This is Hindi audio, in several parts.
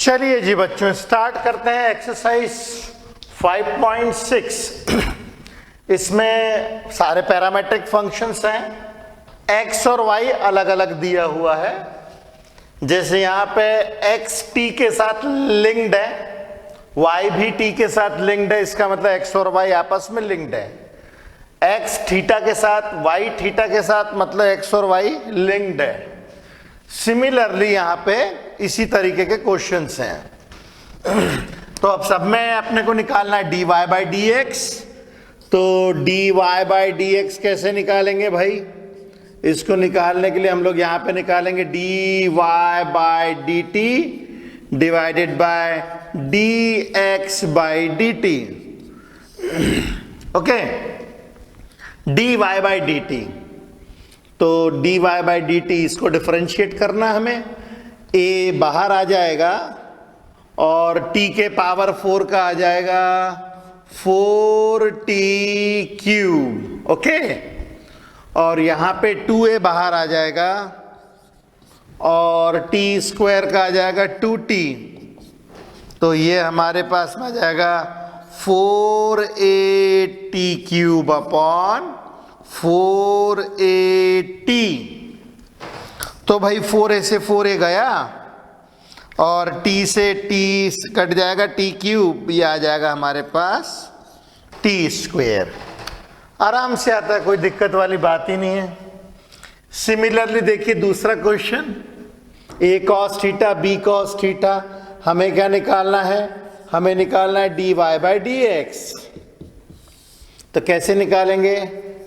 चलिए जी बच्चों, स्टार्ट करते हैं एक्सरसाइज 5.6। इसमें सारे पैरामेट्रिक फंक्शंस हैं। एक्स और वाई अलग अलग दिया हुआ है। जैसे यहाँ पे एक्स टी के साथ लिंक्ड है, वाई भी टी के साथ लिंक्ड है। इसका मतलब एक्स और वाई आपस में लिंक्ड है। एक्स थीटा के साथ, वाई थीटा के साथ, मतलब एक्स और वाई लिंक्ड है। सिमिलरली यहाँ पे इसी तरीके के क्वेश्चंस हैं। तो अब सब में अपने को निकालना है dy बाई डी एक्स। तो dy बाई डी एक्स कैसे निकालेंगे भाई? इसको निकालने के लिए हम लोग यहाँ पे निकालेंगे dy by d T divided by dx by d T. Okay, dy by d t. तो dy बाई डी टी इसको डिफरेंशिएट करना हमें। a बाहर आ जाएगा और t के पावर 4 का आ जाएगा 4t क्यूब। ओके, और यहाँ पे 2a बाहर आ जाएगा और t स्क्वायर का आ जाएगा 2t। तो ये हमारे पास में आ जाएगा 4at क्यूब अपॉन 4at। तो भाई 4a से 4a गया और t से t कट जाएगा, t क्यूब, ये आ जाएगा हमारे पास t स्क्वायर। आराम से आता है, कोई दिक्कत वाली बात ही नहीं है। सिमिलरली देखिए दूसरा question, a cos theta b cos theta. हमें क्या निकालना है? हमें निकालना है dy बाई डी एक्स। तो कैसे निकालेंगे?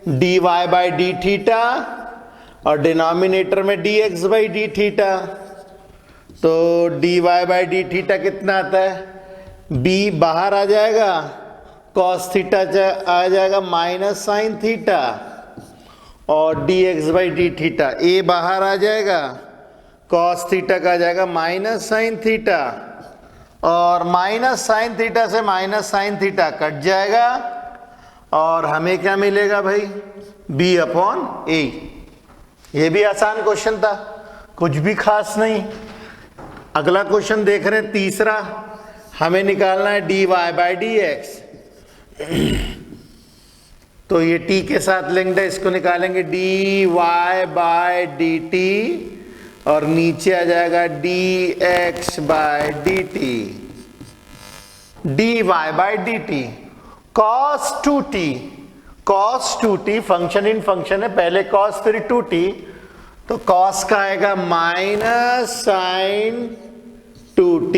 dy बाई डी थीटा और डिनोमिनेटर में dx बाई डी थीटा। तो dy बाई डी थीटा कितना आता है? b बाहर आ जाएगा, cos थीटा आ जाएगा माइनस साइन थीटा, और dx by D theta a बाहर आ जाएगा, cos थीटा का आ जाएगा माइनस साइन थीटा, और माइनस साइन थीटा से माइनस साइन थीटा कट जाएगा और हमें क्या मिलेगा भाई? b upon a। ये भी आसान क्वेश्चन था, कुछ भी खास नहीं। अगला क्वेश्चन देख रहे हैं तीसरा, हमें निकालना है dy बाई डी एक्स। तो ये t के साथ लिंक्ड है, इसको निकालेंगे dy बाई डी टी और नीचे आ जाएगा dx by d T. dy by d T cos 2t, cos 2t function in function है, पहले cos फिर 2t। तो cos का आएगा माइनस साइन 2t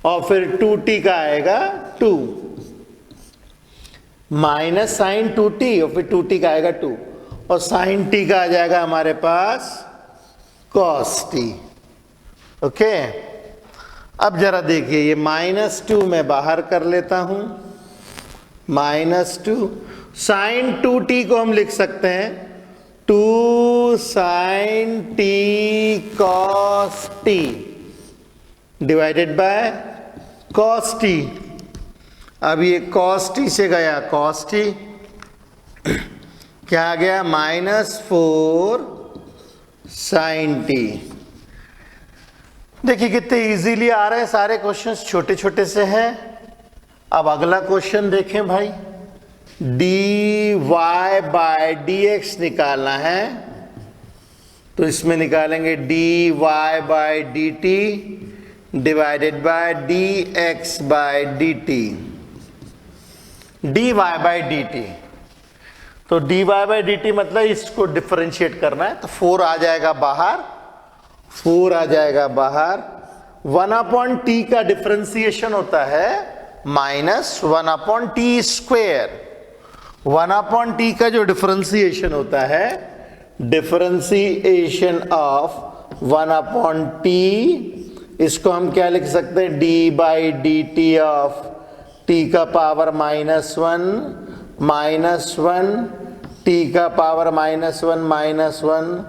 और फिर 2t का आएगा 2, माइनस साइन 2t और फिर 2t का आएगा 2, और साइन t का आ जाएगा हमारे पास cos t। ओके, अब जरा देखिए, ये -2 मैं बाहर कर लेता हूं। -2 साइन 2t को हम लिख सकते हैं 2 sine t cos t divided by cos t। अब ये cos t से गया cos t, क्या आ गया? -4 साइन t। देखिए कितने इजीली आ रहे हैं सारे क्वेश्चंस, छोटे छोटे से हैं। अब अगला क्वेश्चन देखें भाई, dy बाई डी एक्स निकालना है। तो इसमें निकालेंगे dy by d T divided by dx by d T. dy by d t, तो dy बाई डी टी मतलब इसको डिफरेंशिएट करना है। तो 4 आ जाएगा बाहर, 4 आ जाएगा बाहर। 1 अपॉन टी का डिफरेंशिएशन होता है -1 upon T square. 1 upon T का जो डिफरेंशिएशन होता है, डिफरेंशिएशन ऑफ 1 अपॉन टी, इसको हम क्या लिख सकते हैं? D by d t of T का पावर -1 टी का पावर -1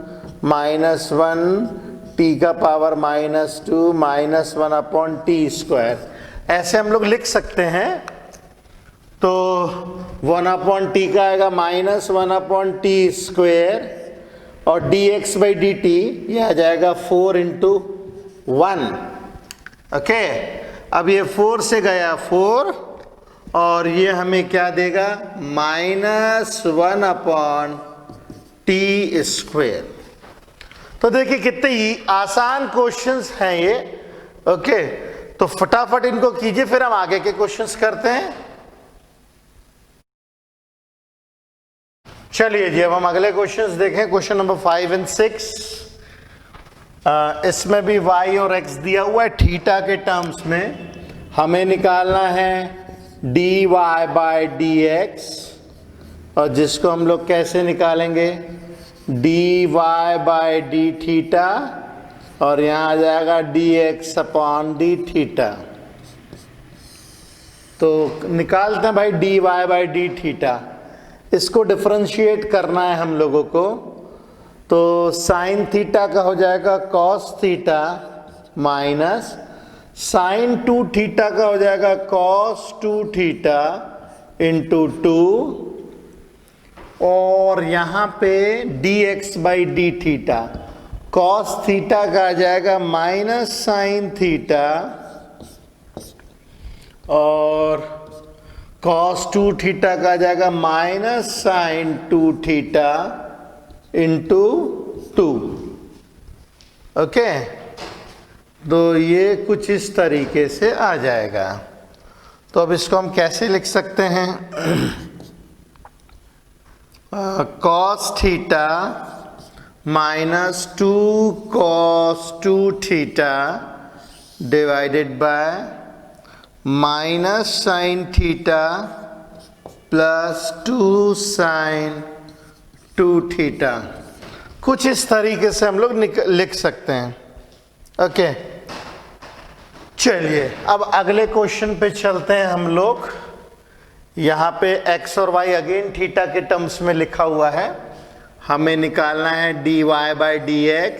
टी का पावर -2 -1 अपॉन टी स्क्वायर। ऐसे हम लोग लिख सकते हैं। तो 1 अपॉन टी का आएगा -1 अपॉन टी स्क्वायर और dx बाई डी टी, यह आ जाएगा 4 इंटू 1। ओके, अब ये 4 से गया 4 और ये हमें क्या देगा, -1/t²। तो देखिए कितने ही आसान क्वेश्चंस हैं ये। ओके, तो फटाफट इनको कीजिए, फिर हम आगे के क्वेश्चंस करते हैं। चलिए जी, अब हम अगले क्वेश्चंस देखें। क्वेश्चन नंबर 5 और 6। इसमें भी y और x दिया हुआ है। थीटा के टर्म्स में हमें निकालना है dy/dx, और जिसको हम लोग कैसे निकालेंगे, dy/dθ, और यहाँ आ जाएगा dx/dθ। तो निकालते हैं भाई dy/dθ। इसको डिफरेंशिएट करना है हम लोगों को। तो साइन थीटा का हो जाएगा cos theta minus sine 2 theta का हो जाएगा कॉस 2 थीटा इंटू 2, और यहाँ पे dx/dθ कॉस थीटा का आ जाएगा माइनस साइन थीटा, और कॉस 2 थीटा का आ जाएगा minus sine 2 theta into 2। Okay, तो ये कुछ इस तरीके से आ जाएगा। तो अब इसको हम कैसे लिख सकते हैं, cos theta minus 2 cos 2 theta divided by minus sine theta plus 2 sine 2 theta. कुछ इस तरीके से हम लोग लिख सकते हैं। ओके, चलिए अब अगले क्वेश्चन पे चलते हैं हम लोग। यहाँ पे x और y अगेन थीटा के टर्म्स में लिखा हुआ है। हमें निकालना है dy/dx।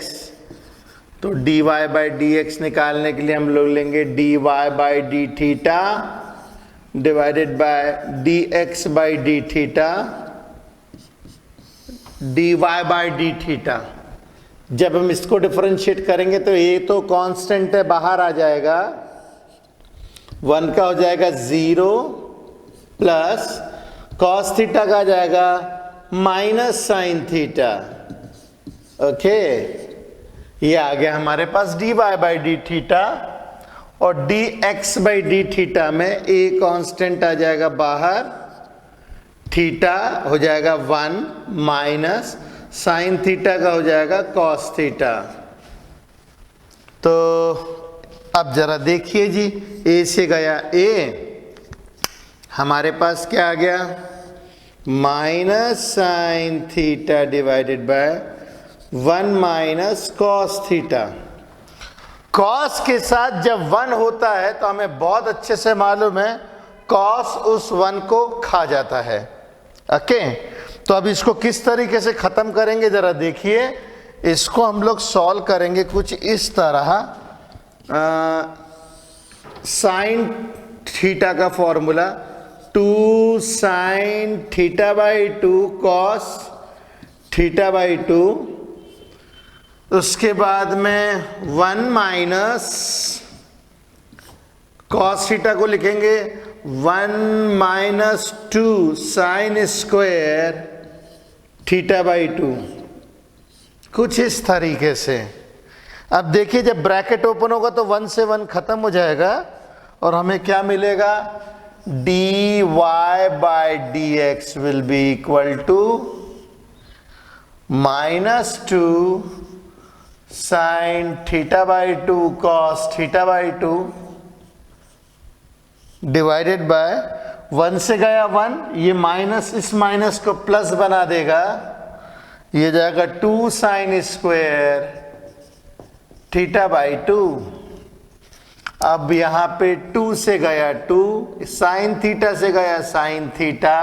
तो dy/dx निकालने के लिए हम लोग लेंगे dy/dθ divided by dx/dθ dy/dθ। जब हम इसको डिफरेंशिएट करेंगे तो ये तो कांस्टेंट है, बाहर आ जाएगा, 1 का हो जाएगा 0 प्लस कॉस थीटा का आ जाएगा माइनस साइन थीटा। ओके, ये आ गया हमारे पास dy/dθ, और dx/dθ में a कांस्टेंट आ जाएगा बाहर, थीटा हो जाएगा 1 माइनस साइन थीटा का हो जाएगा कॉस थीटा। तो अब जरा देखिए जी, a से गया a, हमारे पास क्या आ गया, minus sine theta divided by 1 minus cos theta. Cos के साथ जब 1 होता है तो हमें बहुत अच्छे से मालूम है कॉस उस 1 को खा जाता है। ओके, तो अब इसको किस तरीके से खत्म करेंगे जरा देखिए। इसको हम लोग सॉल्व करेंगे कुछ इस तरह। साइन थीटा का formula 2 sine theta by 2 cos theta by 2, उसके बाद में 1 माइनस कॉस थीटा को लिखेंगे 1 minus 2 sine square theta by 2, कुछ इस तरीके से। अब देखिए जब ब्रैकेट ओपन होगा तो 1 से 1 खत्म हो जाएगा और हमें क्या मिलेगा, dy/dx will be equal to -2 sine theta by 2 cos theta by 2 divided by 1 से गया 1, ये माइनस इस माइनस को प्लस बना देगा, ये जाएगा 2 साइन स्क्वायर थीटा बाई 2। अब यहाँ पे 2 से गया 2, साइन थीटा से गया साइन थीटा,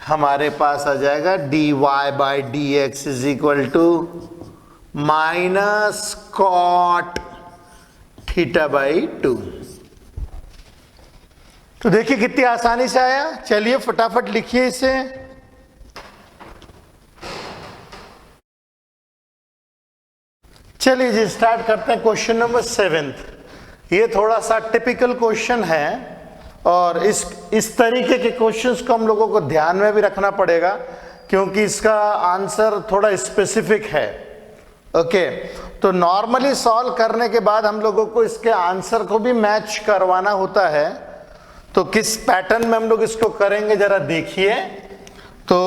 हमारे पास आ जाएगा dy/dx is equal to minus cot theta by 2। तो देखिए कितनी आसानी से आया। चलिए फटाफट लिखिए इसे। चलिए जी स्टार्ट करते हैं क्वेश्चन नंबर 7। ये थोड़ा सा टिपिकल क्वेश्चन है और इस तरीके के क्वेश्चंस को हम लोगों को ध्यान में भी रखना पड़ेगा क्योंकि इसका आंसर थोड़ा स्पेसिफिक है। ओके, तो नॉर्मली सॉल्व करने के बाद हम लोगों को इसके आंसर को भी मैच करवाना होता है। तो किस पैटर्न में हम लोग इसको करेंगे जरा देखिए। तो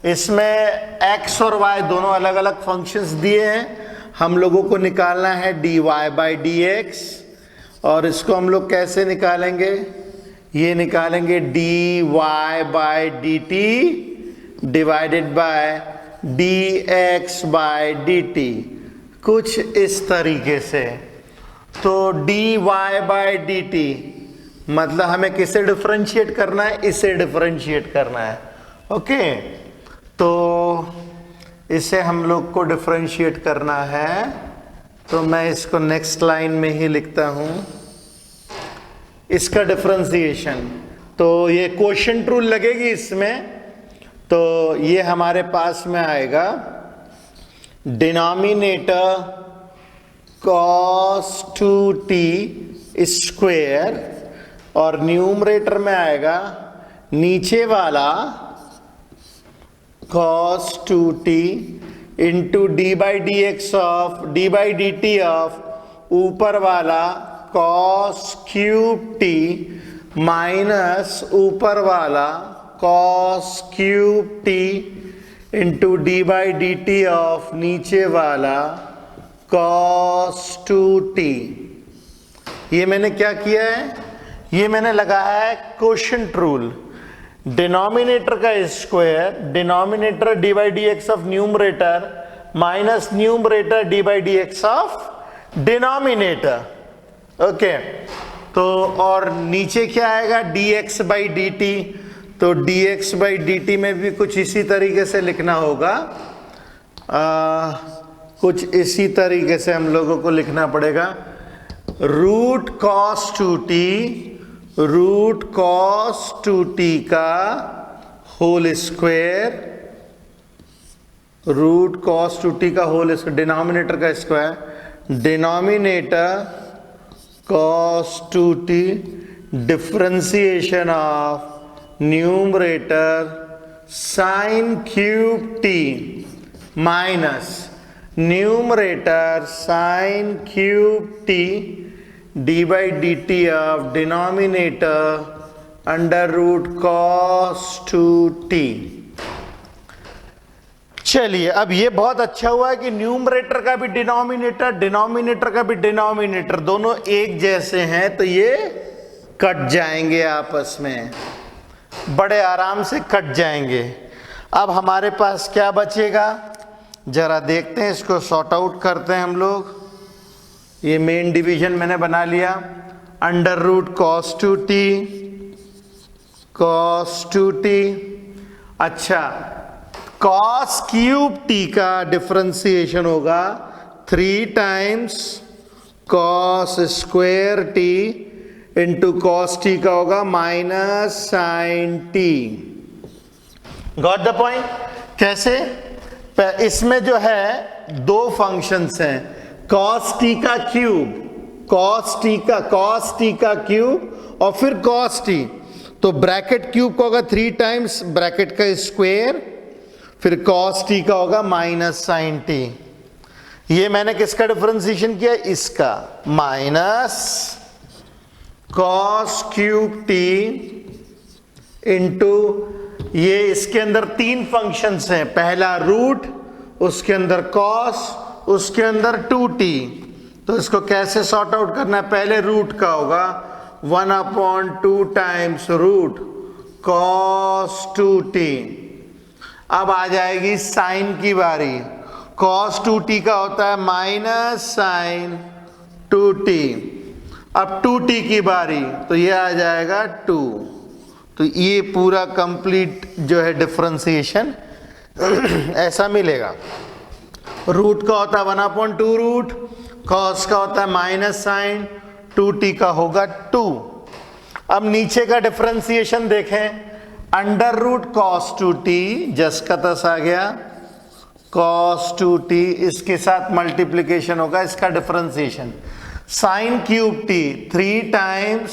इसमें x और y दोनों अलग अलग फंक्शंस दिए हैं, हम लोगों को निकालना है dy बाई dx और इसको हम लोग कैसे निकालेंगे, ये निकालेंगे dy by dt divided by dx by dt, कुछ इस तरीके से। तो dy बाई dt मतलब हमें किसे डिफरेंशिएट करना है, इसे डिफरेंशिएट करना है। ओके, तो इसे हम लोग को डिफरेंशिएट करना है, तो मैं इसको नेक्स्ट लाइन में ही लिखता हूं, इसका डिफरेंशिएशन। तो ये क्वोशिएंट रूल लगेगी इसमें, तो ये हमारे पास में आएगा डिनोमिनेटर cos 2t स्क्वायर और न्यूमरेटर में आएगा नीचे वाला cos 2t into D by d x of D by d t of ऊपर वाला cos क्यूब t माइनस ऊपर वाला cos cube t into D by d t of नीचे वाला cos 2t। ये मैंने क्या किया है, ये मैंने लगाया है क्वोशिएंट रूल। डिनोमिनेटर का square, denominator d by d x of numerator minus numerator d by d x of denominator. Okay, तो और नीचे क्या आएगा d x by d t, तो d x by d t में भी कुछ इसी तरीके से लिखना होगा, कुछ इसी तरीके से हम लोगों को लिखना पड़ेगा। Root cos 2t, root cos 2t का whole square, root cos 2t का होल स्क्वायर, डिनोमिनेटर का square, denominator cos 2t differentiation of numerator sine cube t minus numerator sine cube t d by d t of denominator under root cos 2t। चलिए, अब ये बहुत अच्छा हुआ है कि न्यूमरेटर का भी डिनोमिनेटर, डिनोमिनेटर का भी डिनोमिनेटर दोनों एक जैसे हैं, तो ये कट जाएंगे आपस में, बड़े आराम से कट जाएंगे। अब हमारे पास क्या बचेगा जरा देखते हैं, इसको सॉर्ट आउट करते हैं हम लोग। ये मेन डिवीजन मैंने बना लिया, under root cos 2t, cos 2t। अच्छा, कॉस क्यूब t का डिफरेंशिएशन होगा 3 times cos square t into cos t का होगा minus sine t। Got the point? कैसे? इसमें जो है दो फंक्शंस हैं, cos t का क्यूब, cos t का क्यूब और फिर cos t, तो ब्रैकेट क्यूब का होगा 3 टाइम्स ब्रैकेट का स्क्वायर, फिर cos t का होगा माइनस साइन t। ये मैंने किसका डिफरेंशिएशन किया, इसका, minus cos cube t into ये इसके अंदर 3 फंक्शंस हैं, पहला रूट, उसके अंदर cos, उसके अंदर 2t। तो इसको कैसे सॉर्ट आउट करना है, पहले रूट का होगा 1/2 टाइम्स रूट cos 2t। अब आ जाएगी साइन की बारी, cos 2t का होता है माइनस साइन 2t। अब 2t की बारी, तो ये आ जाएगा 2। तो ये पूरा कंप्लीट जो है डिफरेंशिएशन ऐसा मिलेगा। रूट का होता है 1/2 रूट, कॉस का होता है माइनस साइन, 2t का होगा 2। अब नीचे का डिफरेंशिएशन देखें, अंडर रूट कॉस 2t जस का तस आ गया, कॉस 2t, इसके साथ मल्टीप्लीकेशन होगा, इसका differentiation sine cube t 3 times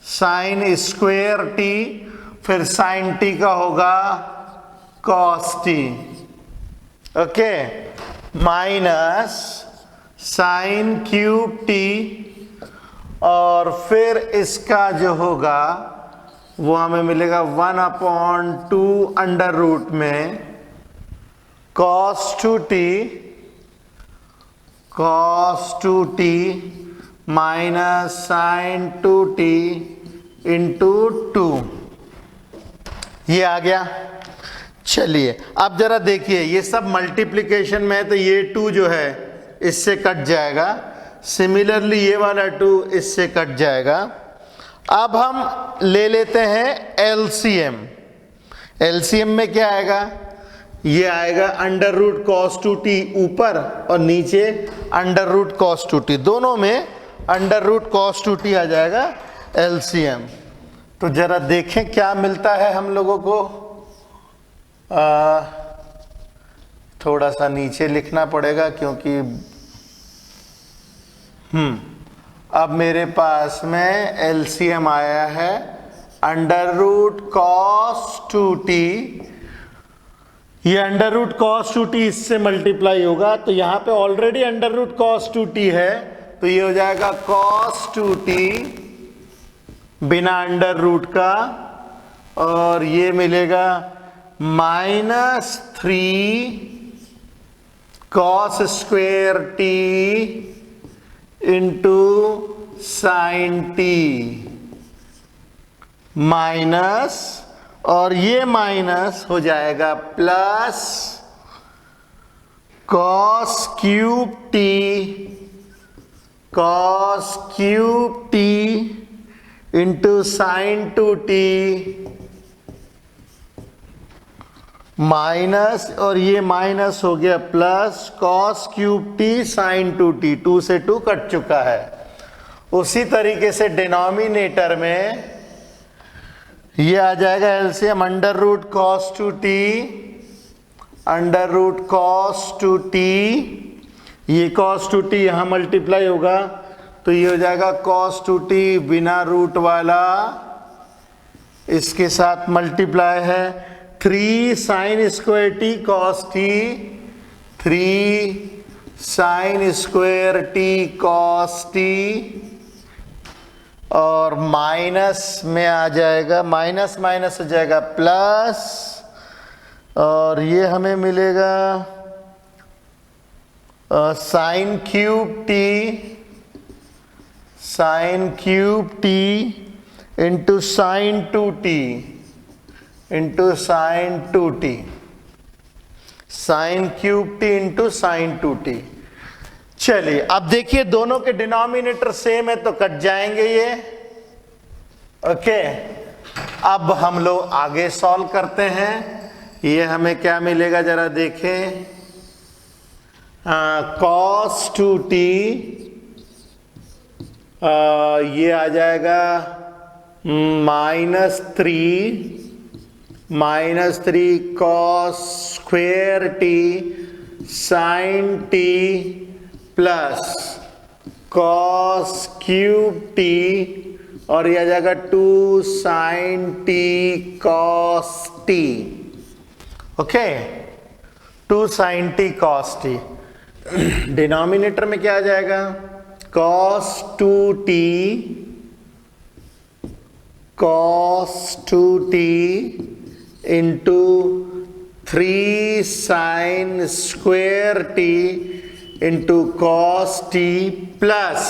sine square t, फिर साइन टी का होगा cos t, okay, minus sine cube t, और फिर इसका जो होगा वो हमें मिलेगा 1/2 अंडर रूट में cos 2t minus sine 2t into 2, ये आ गया। चलिए अब जरा देखिए, ये सब मल्टीप्लिकेशन में है तो ये 2 जो है इससे कट जाएगा, सिमिलरली ये वाला 2 इससे कट जाएगा। अब हम ले लेते हैं एलसीएम। एलसीएम में क्या आएगा, ये आएगा अंडर रूट कॉस 2t ऊपर और नीचे अंडर रूट कॉस 2t, दोनों में अंडर रूट कॉस 2t आ जाएगा एलसीएम। तो जरा देखें क्या मिलता है हम लोगों को। थोड़ा सा नीचे लिखना पड़ेगा क्योंकि अब मेरे पास में एलसीएम आया है अंडर रूट कॉस 2t, ये अंडर रूट कॉस 2t इससे मल्टीप्लाई होगा, तो यहां पे already under root cos 2t है, तो ये हो जाएगा कॉस 2t बिना अंडर रूट का, और ये मिलेगा -3 cos square t into sine t, minus, और ये माइनस हो जाएगा plus cos cube t into sine 2t, minus, और ये माइनस हो गया plus cos cube t sine 2t, 2 से 2 कट चुका है। उसी तरीके से डिनोमिनेटर में ये आ जाएगा LCM under root cos 2t, under root cos 2t, ये कॉस 2t यहां मल्टीप्लाई होगा तो ये हो जाएगा कॉस 2t बिना रूट वाला, इसके साथ मल्टीप्लाई है 3 sine square T cos T, 3 sine square T cos T, और माइनस में आ जाएगा, माइनस माइनस हो जाएगा प्लस, और ये हमें मिलेगा sign cube t into sine 2t into sine 2t, sign cube t into sine 2t। चलिए अब देखिए दोनों के डिनोमिनेटर सेम है तो कट जाएंगे ये, ओके। अब हम लोग आगे सॉल्व करते हैं, ये हमें क्या मिलेगा जरा देखें, कॉस 2t, ये आ जाएगा -3 cos square t sine t plus cos cube t, और यह आ जाएगा 2 sine t cos t, okay, 2 sine t cos t. Denominator में क्या आ जाएगा, cos 2t into 3 sine square t into cos t plus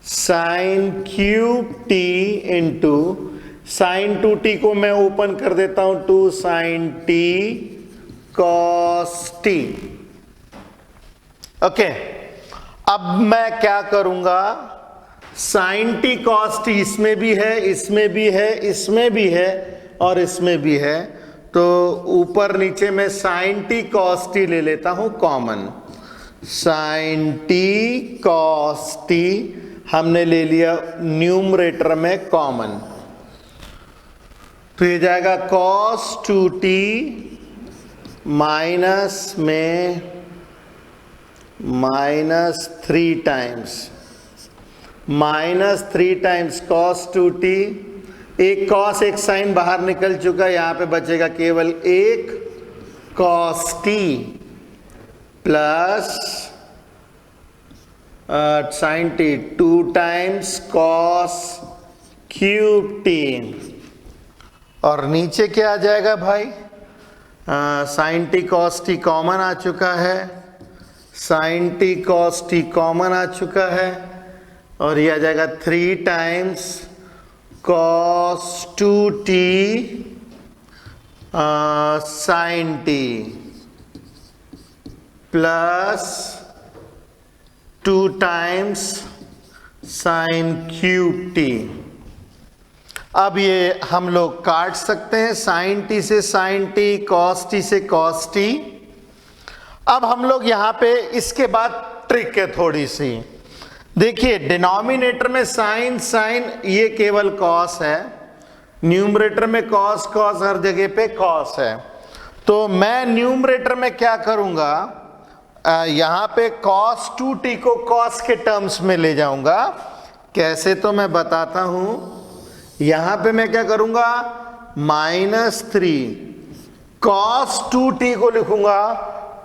sine cube t into sine 2t को मैं ओपन कर देता हूं, 2 sine t cos t, okay. अब मैं क्या करूंगा, साइन टी कॉस टी इसमें भी है, इसमें भी है, इसमें भी है और इसमें भी है, तो ऊपर नीचे में साइन टी कॉस टी ले लेता हूं common, sine t cos t हमने ले लिया न्यूमरेटर में कॉमन, तो ये जाएगा कॉस 2t माइनस में -3 टाइम्स, -3 टाइम्स cos 2t। एक cos एक साइन बाहर निकल चुका, यहां पे बचेगा केवल एक cos t plus sine t, 2 times cos cube t। और नीचे क्या आ जाएगा भाई, sine t cos t common आ चुका है, sine t cos t common आ चुका है, और ये आ जाएगा 3 times cos 2t sine t plus 2 times sine cube t। अब ये हम लोग काट सकते हैं, साइन t से साइन t, cos t से cos t। अब हम लोग यहां पे इसके बाद ट्रिक है थोड़ी सी। देखिए डिनोमिनेटर में साइन साइन ये केवल cos है, न्यूमरेटर में cos cos हर जगह पे cos है। तो मैं न्यूमरेटर में क्या करूंगा, यहां पे cos 2t को cos के टर्म्स में ले जाऊंगा। कैसे, तो मैं बताता हूं। यहां पे मैं क्या करूंगा, -3 cos 2t को लिखूंगा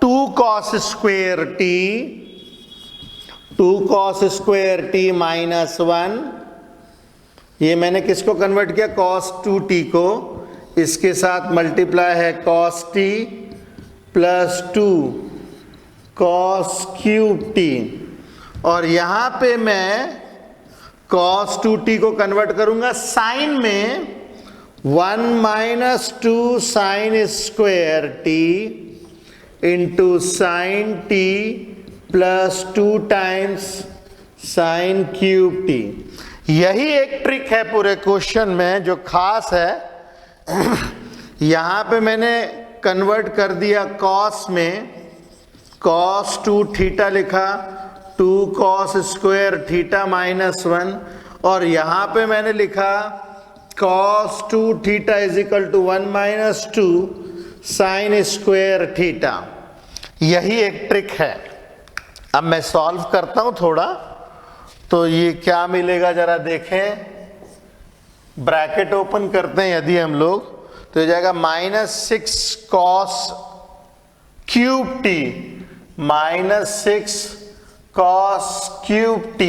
2 cos square t, 2 cos square t -1। ये मैंने किसको कन्वर्ट किया, cos 2t को, इसके साथ मल्टीप्लाई है cos t plus 2 cos cube t। और यहां पे मैं cos 2t को कन्वर्ट करूंगा साइन में, 1 - 2 sine square t into sine t plus 2 times sine cube t। यही एक ट्रिक है पूरे क्वेश्चन में जो खास है। यहां पे मैंने कन्वर्ट कर दिया cos में, cos 2 थीटा लिखा, 2 cos स्क्वायर थीटा -1, और यहां पे मैंने लिखा cos 2 थीटा is equal to 1 - 2 sine square theta. यही एक ट्रिक है। अब मैं सॉल्व करता हूं थोड़ा, तो ये क्या मिलेगा जरा देखें। ब्रैकेट ओपन करते हैं यदि हम लोग, तो हो जाएगा -6 cos cube t, -6 cos cube t,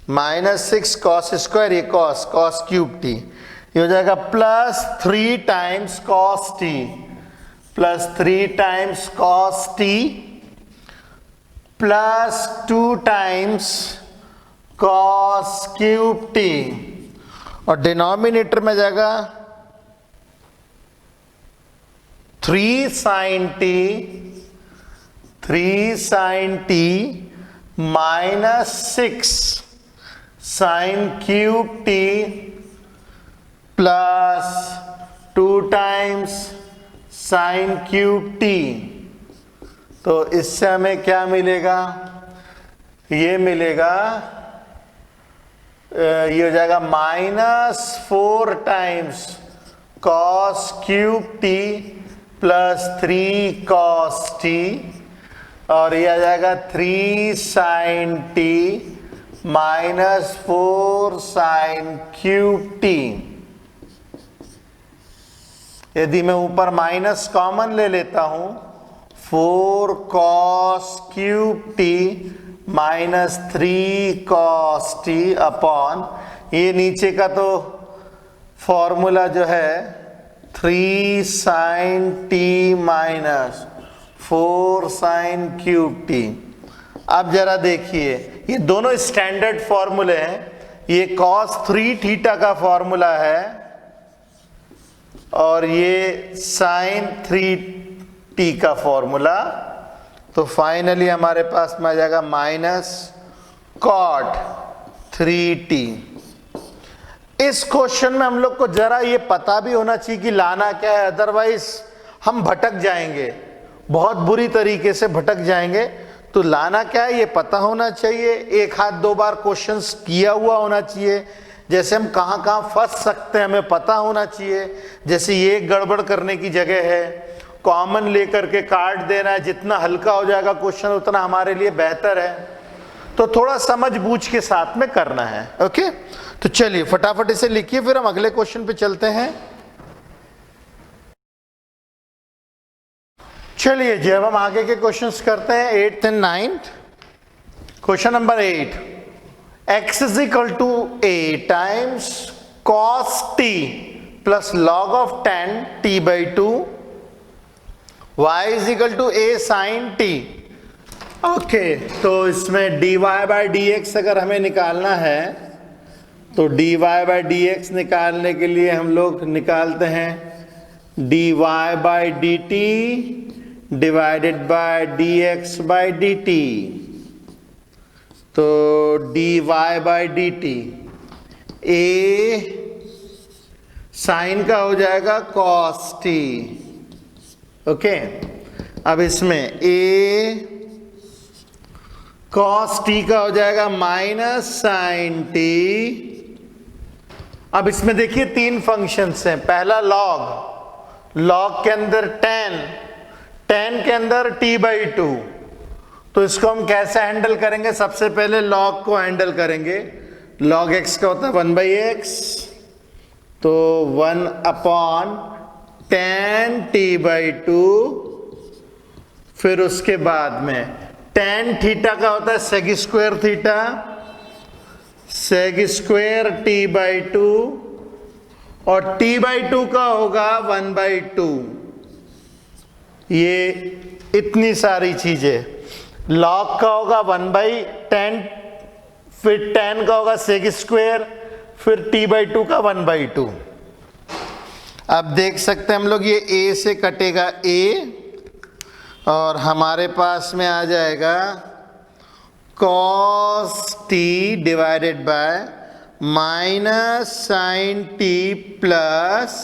-6 cos square, ये cos क्यूब t, ये हो जाएगा plus 3 times cos t, plus 3 times cos t plus 2 times cos cube t, और डिनोमिनेटर में जाएगा 3 sin t -6 sin cube t plus 2 times sin cube t। तो इससे हमें क्या मिलेगा, ये मिलेगा, ये हो जाएगा -4 times cos cube t plus 3 cos t, और ये आ जाएगा 3 sin t -4 sin cube t। यदि मैं ऊपर माइनस कॉमन ले लेता हूं, 4 cos cube t -3 cos t upon, ये नीचे का तो फॉर्मूला जो है 3 sin t -4 sin cube t। अब जरा देखिए, ये दोनों स्टैंडर्ड फॉर्मूले हैं। ये cos 3 थीटा का फॉर्मूला है और ये sin 3t का फॉर्मूला। तो फाइनली हमारे पास में आ जाएगा -cot 3t। इस क्वेश्चन में हम लोग को जरा ये पता भी होना चाहिए कि लाना क्या है, अदरवाइज हम भटक जाएंगे, बहुत बुरी तरीके से भटक जाएंगे। तो लाना क्या है ये पता होना चाहिए, एक हाथ दो बार क्वेश्चंस किया हुआ होना चाहिए, जैसे हम कहाँ कहाँ फंस सकते हैं हमें पता होना चाहिए। जैसे ये गड़बड़ करने की जगह है, कॉमन लेकर के काट देना है, जितना हल्का हो जाएगा क्वेश्चन उतना हमारे लिए बेहतर है, तो थोड़ा समझ बूझ के साथ में करना है। ओके, तो चलिए फटाफट इसे लिखिए, फिर हम अगले क्वेश्चन पे चलते हैं। चलिए जी, अब हम आगे के क्वेश्चंस करते हैं, 8th and 9th। Question number 8, x is equal to a times cos t plus log of tan t by 2, y is equal to a sin t। Okay, तो इसमें dy बाई dx अगर हमें निकालना है तो dy बाई dx निकालने के लिए हम लोग निकालते हैं dy by dt divided by dx by dt। तो dy by dt a sine का हो जाएगा cos t। ओके, अब इसमें a cos t का हो जाएगा माइनस साइन t। अब इसमें देखिए तीन फंक्शंस हैं, पहला log के अंदर tan के अंदर t बाई 2। तो इसको हम कैसे हैंडल करेंगे? सबसे पहले log को हैंडल करेंगे। log x का होता है 1 बाई एक्स, तो 1 अपॉन tan t बाई 2। फिर उसके बाद में tan थीटा का होता है sec square theta, sec square t by 2, और t बाई 2 का होगा 1 बाई 2। ये इतनी सारी चीजें, log का होगा 1 बाई tan, फिर tan का होगा सेक स्क्वायर, फिर t बाई 2 का 1 बाई 2। अब देख सकते हैं हम लोग, ये a से कटेगा a और हमारे पास में आ जाएगा cos t divided by minus sine t plus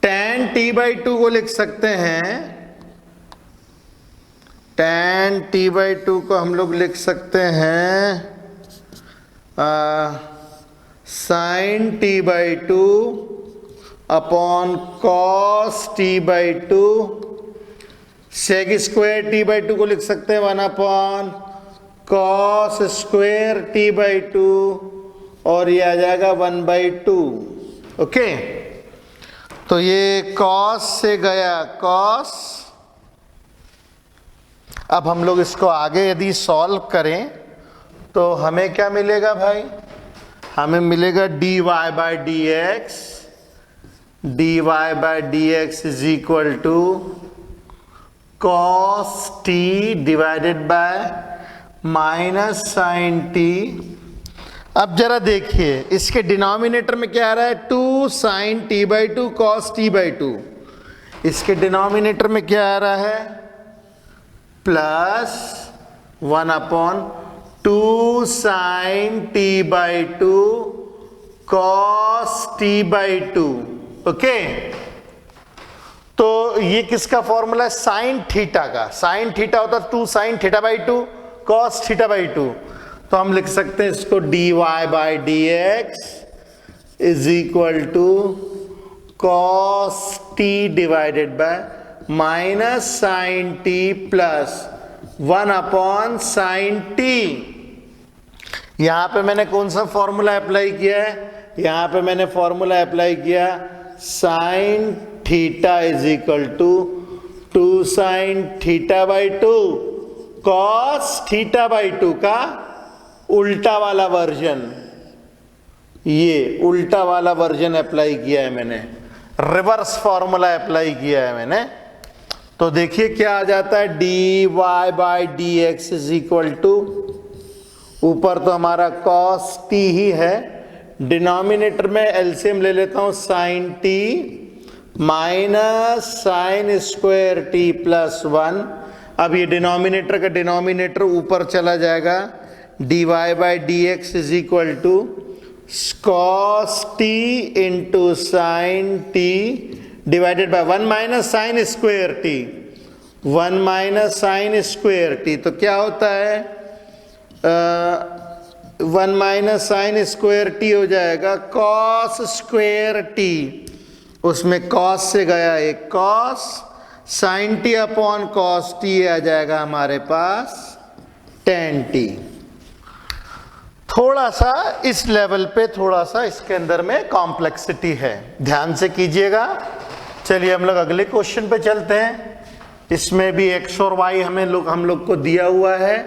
tan t by 2 को लिख सकते हैं, tan t बाई 2 को हम लोग लिख सकते हैं sine t by 2 upon cos t by 2, sec square t by 2 को लिख सकते हैं 1 upon cos square t by 2, और ये आ जाएगा 1 बाई 2। ओके, तो ये cos से गया cos। अब हम लोग इसको आगे यदि सॉल्व करें तो हमें क्या मिलेगा भाई? हमें मिलेगा dy by dx, dy by dx is equal to cos t divided by minus sine t। अब जरा देखिए, इसके डिनोमिनेटर में क्या आ रहा है? 2 sine t by 2 cos t by 2। इसके डिनोमिनेटर में क्या आ रहा है? Plus 1 upon 2 sine t by 2 cos t by 2। Okay, तो ये किसका फॉर्मूला है? साइन थीटा का। साइन थीटा होता है 2 sine theta by 2 cos theta by 2। तो हम लिख सकते हैं इसको dy by dx is equal to cos t divided by minus sine t plus 1 upon sine t। यहां पे मैंने कौन सा फॉर्मूला अप्लाई किया है? यहां पे मैंने फॉर्मूला अप्लाई किया sine theta is equal to 2 sine theta by 2 cos theta by 2 का उल्टा वाला वर्जन। ये उल्टा वाला वर्जन अप्लाई किया है मैंने, रिवर्स फॉर्मूला अप्लाई किया है मैंने। तो देखिए क्या आ जाता है, dy by dx is equal to, ऊपर तो हमारा cos t ही है, डिनोमिनेटर में एलसीएम ले लेता हूं sine t minus sine square t plus 1। अब ये डिनोमिनेटर का डिनोमिनेटर ऊपर चला जाएगा, dy by dx is equal to cos t into sine t divided by 1 minus sine square t, 1 minus sine square t। तो क्या होता है? 1 माइनस साइन स्क्वायर t हो जाएगा cos स्क्वायर t, उसमें cos से गया एक cos, sine t upon cos t आ जाएगा हमारे पास tan टी। थोड़ा सा इस लेवल पे थोड़ा सा इसके अंदर में कॉम्प्लेक्सिटी है, ध्यान से कीजिएगा। चलिए हम लोग अगले क्वेश्चन पे चलते हैं। इसमें भी x और y हम लोग को दिया हुआ है,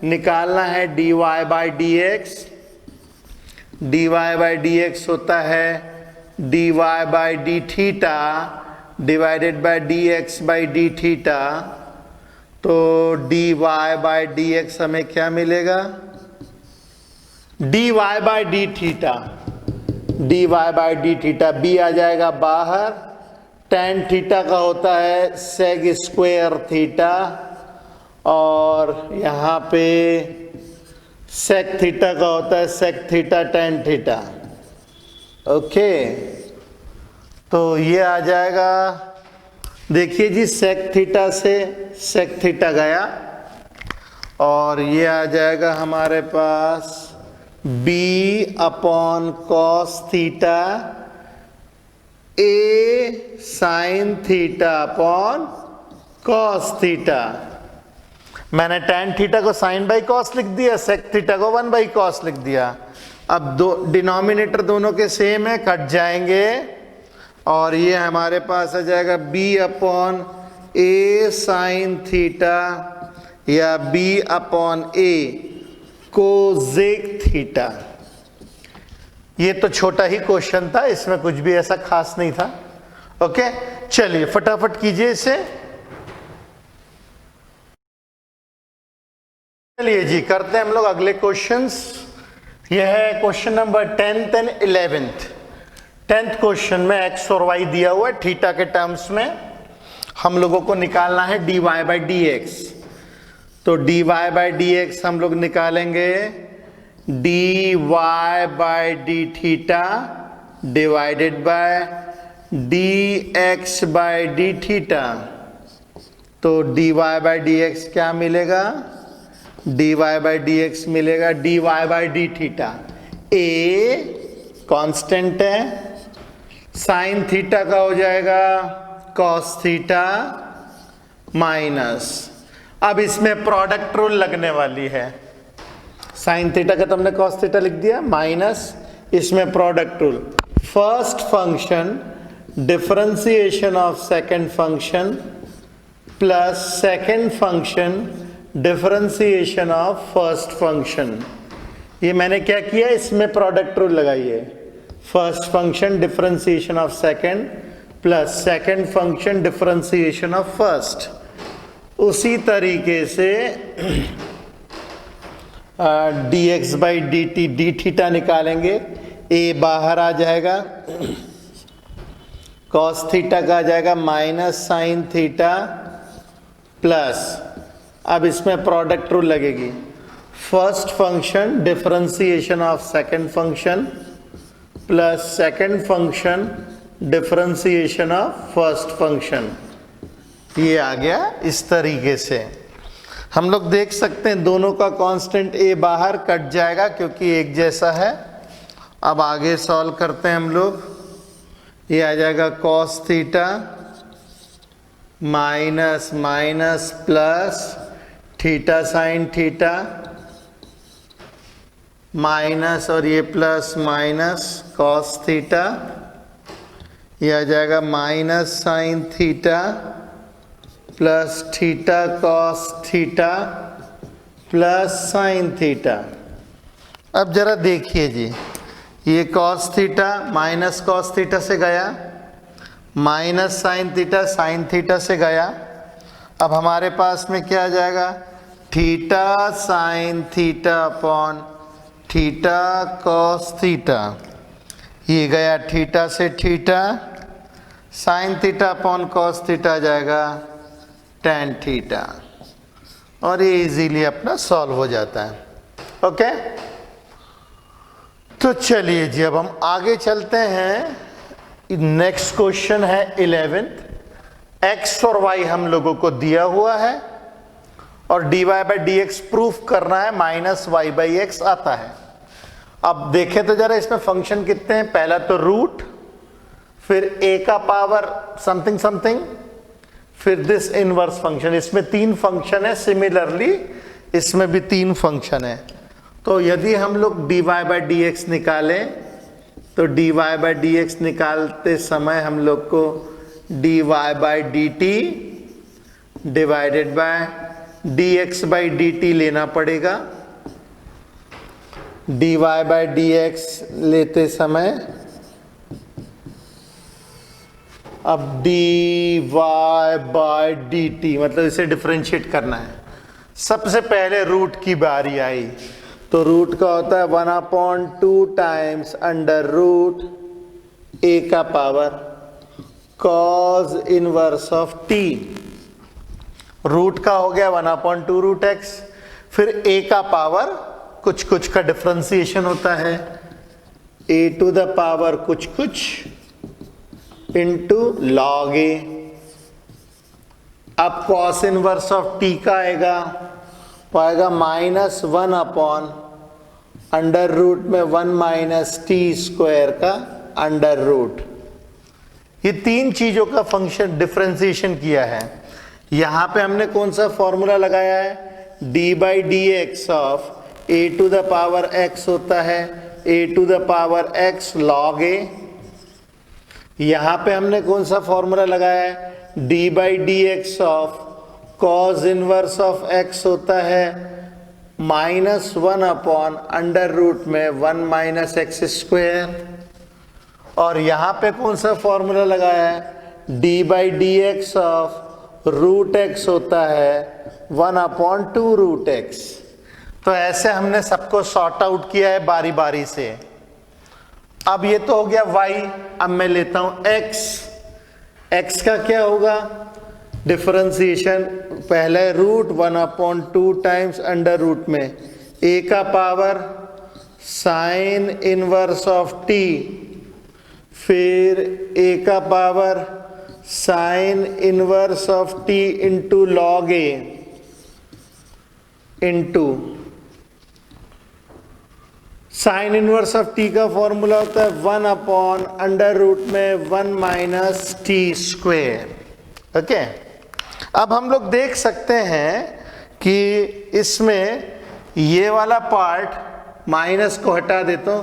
निकालना है dy by d x. dy by d x होता है dy by D theta divided by d x by D theta. तो dy बाई डी एक्स हमें क्या मिलेगा, dy by D theta, dy by D theta, b आ जाएगा बाहर। tan थीटा का होता है सेग स्क्वायर थीटा, और यहाँ पे सेक थीटा का होता है sec theta tan theta. Okay, तो ये आ जाएगा, देखिए जी सेक थीटा से सेक थीटा गया, और ये आ जाएगा हमारे पास b upon cos theta a sign theta upon cos theta. मैंने tan थीटा को साइन बाई कॉस लिख दिया, सेक थीटा को 1 बाई कॉस लिख दिया। अब दो डिनोमिनेटर दोनों के सेम है, कट जाएंगे, और ये हमारे पास आ जाएगा b upon a sine theta या b upon a cosec theta. ये तो छोटा ही क्वेश्चन था, इसमें कुछ भी ऐसा खास नहीं था। ओके, चलिए फटाफट कीजिए इसे। चलिए जी करते हैं हम लोग अगले क्वेश्चंस। यह है question number 10th and 11th। 10th question में x और y दिया हुआ है, थीटा के टर्म्स में हम लोगों को निकालना है dy बाई डी एक्स। तो dy बाई डी एक्स हम लोग निकालेंगे dy by D theta divided by dx by D theta. तो dy बाई डी एक्स क्या मिलेगा, dy बाई डी एक्स मिलेगा dy by D theta. a constant है, साइन थीटा का हो जाएगा कॉस थीटा माइनस, अब इसमें प्रोडक्ट रूल लगने वाली है। साइन थीटा का तुमने कॉस थीटा लिख दिया, माइनस इसमें product rule. First function differentiation of second function plus second function differentiation of first function. ये मैंने क्या किया, इसमें प्रोडक्ट रूल लगाइए। First function differentiation of second plus second function differentiation of first. उसी तरीके से dx by d T D theta निकालेंगे, a बाहर आ जाएगा, cos थीटा का आ जाएगा माइनस साइन थीटा प्लस, अब इसमें प्रोडक्ट रूल लगेगी। First function differentiation of second function plus second function differentiation of first function. ये आ गया इस तरीके से। हम लोग देख सकते हैं दोनों का कांस्टेंट a बाहर कट जाएगा क्योंकि एक जैसा है। अब आगे सॉल्व करते हैं हम लोग। ये आ जाएगा cos theta minus minus plus theta sine theta minus, और ये प्लस माइनस cos थीटा। ये आ जाएगा minus sine theta plus theta cos theta plus sine theta. अब जरा देखिए जी, ये cos theta minus cos theta से गया, माइनस साइन थीटा से गया। अब हमारे पास में क्या आ जाएगा, theta sine theta upon theta cos theta. ये गया थीटा से theta, sine theta upon cos theta आ जाएगा tan थीटा, और ये इजीली अपना सॉल्व हो जाता है। ओके, तो चलिए जी अब हम आगे चलते हैं। नेक्स्ट क्वेश्चन है 11th। x और y हम लोगों को दिया हुआ है और dy by d x proof करना है, माइनस वाई बाई एक्स आता है। अब देखें तो जरा इसमें फंक्शन कितने हैं, पहला तो रूट, फिर a का पावर समथिंग समथिंग, फिर दिस इनवर्स फंक्शन, इसमें 3 फंक्शन है, सिमिलरली इसमें भी 3 फंक्शन है। तो यदि हम लोग dy बाई डी एक्स निकालें तो dy बाई डी एक्स निकालते समय हम लोग को dy by d T divided by dx by d T लेना पड़ेगा। dy बाई डी एक्स लेते समय अब dy बाई डी टी मतलब इसे डिफरेंशिएट करना है। सबसे पहले रूट की बारी आई तो रूट का होता है 1/2 टाइम्स अंडर रूट a का power cos inverse of t। Root का हो गया 1/2 रूट x, फिर a का पावर कुछ कुछ का डिफरेंशिएशन होता है a टू द पावर कुछ कुछ इंटू लॉग a। अब cos इनवर्स ऑफ t का आएगा पाएगा -1 अपॉन अंडर रूट में 1 माइनस टी स्क्वायर का अंडर रूट। ये 3 चीजों का फंक्शन डिफरेंशिएशन किया है। यहां पे हमने कौन सा फॉर्मूला लगाया है, d by d x of a to the power x होता है a to the power x log a. यहां पे हमने कौन सा फॉर्मूला लगाया है, d by d x of cos inverse of x होता है -1 अपॉन अंडर रूट में 1 माइनस एक्स स्क्वायर। और यहां पे कौन सा फॉर्मूला लगाया है, d by d x of root x होता है 1/2 रूट एक्स। तो ऐसे हमने सबको सॉर्ट आउट किया है बारी बारी से। अब ये तो हो गया y, अब मैं लेता हूं x। x का क्या होगा, डिफरेंशिएशन पहले रूट 1/2 टाइम्स अंडर रूट में a का power sine inverse of t, फिर a का power sine inverse of t into log a into sine inverse of t का फॉर्मूला होता है 1 अपॉन अंडर रूट में 1 माइनस टी स्क्वायर। ओके, अब हम लोग देख सकते हैं कि इसमें ये वाला पार्ट माइनस को हटा देता हूं,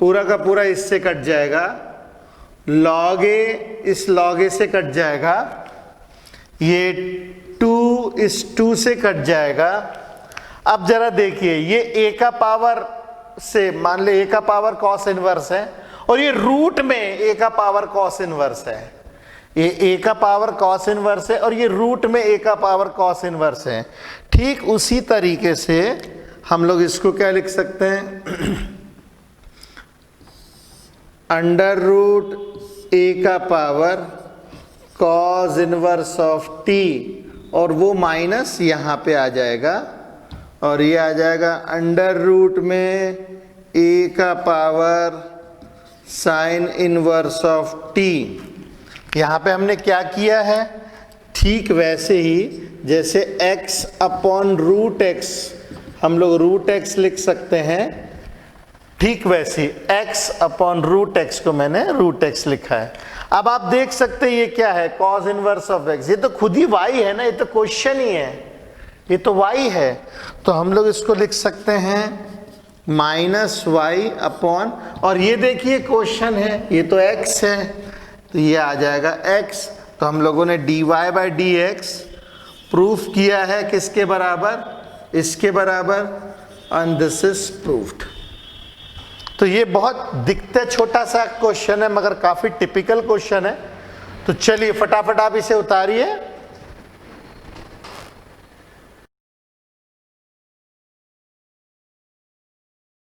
पूरा का पूरा इससे कट जाएगा, लॉग ए इस लॉग ए से कट जाएगा, ये 2 इस 2 से कट जाएगा। अब जरा देखिए, ये a का पावर से मान ले a का पावर कॉस इनवर्स है और ये रूट में a का पावर कॉस इनवर्स है। ये a का पावर कॉस इनवर्स है और ये रूट में a का पावर कॉस इनवर्स है। ठीक उसी तरीके से हम लोग इसको क्या लिख सकते हैं, अंडर रूट a का power cos inverse of t और वो माइनस यहाँ पे आ जाएगा और ये आ जाएगा अंडर रूट में a का power sine inverse of t। यहाँ पे हमने क्या किया है, ठीक वैसे ही जैसे x अपॉन रूट x हम लोग रूट x लिख सकते हैं, ठीक वैसे x अपॉन रूट x को मैंने रूट x लिखा है। अब आप देख सकते हैं ये क्या है, कॉस इनवर्स ऑफ x, ये तो खुद ही y है ना, ये तो क्वेश्चन ही है, ये तो y है। तो हम लोग इसको लिख सकते हैं -y अपॉन, और ये देखिए क्वेश्चन है, ये तो x है तो ये आ जाएगा x। तो हम लोगों ने dy by d x proof किया है किसके बराबर, इसके बराबर, एंड दिस इज प्रूफ्ड। तो ये बहुत दिखता छोटा सा क्वेश्चन है मगर काफी टिपिकल क्वेश्चन है। तो चलिए फटाफट आप इसे उतारिए।